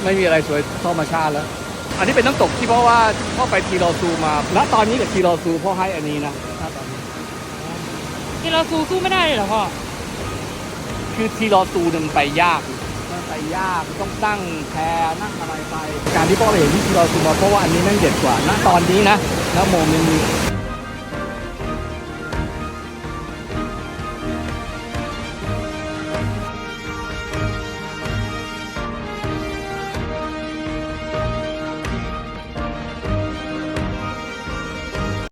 ไม่มีอะไรสวยเท่าธรรมชาติแล้วอันนี้เป็นน้ำตกที่เพราะว่าพ่อไปทีรอซูมาณตอนนี้กับทีรอซูพ่อให้อันนี้นะณตอนนี้ ที่เราสู้ไม่ได้เลยเหรอพ่อ คือทีรอซูเนี่ยมันไปยากต้องตั้งแพนั่งอะไรไปการที่พ่อไปเห็นที่ทีรอซูมาเพราะว่าอันนี้แม่งเด็ดกว่าณตอนนี้นะณโมเมนต์นี้